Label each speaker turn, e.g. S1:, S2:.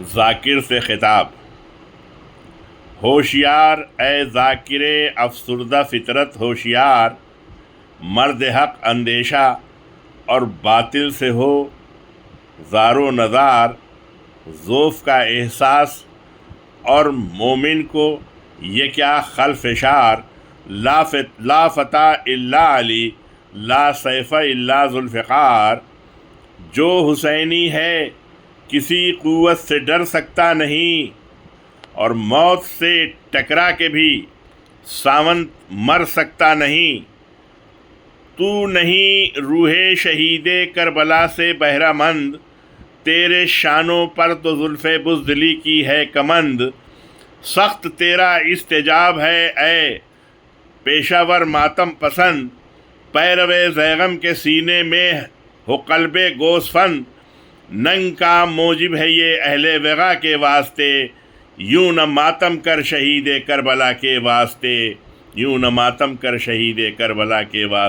S1: ذاکر سے خطاب۔ ہوشیار اے ذاکر افسردہ فطرت ہوشیار، مرد حق اندیشہ اور باطل سے ہو زار و نزار، ذوف کا احساس اور مومن کو یہ کیا خلف اشار، لا فتح الا علی لا سیف الا ذوالفقار۔ جو حسینی ہے کسی قوت سے ڈر سکتا نہیں، اور موت سے ٹکرا کے بھی ساونت مر سکتا نہیں۔ تو نہیں روح شہید کربلا سے بہرہ مند، تیرے شانوں پر تو زلف بزدلی کی ہے کمند۔ سخت تیرا استجاب ہے اے پیشہ ور ماتم پسند، پیرو زیغم کے سینے میں ہو قلب گوسفند۔ ننگ کا موجب ہے یہ اہل وغا کے واسطے، یوں نہ ماتم کر شہید کربلا کے واسطے، یوں نہ ماتم کر شہید کربلا کے واسطے۔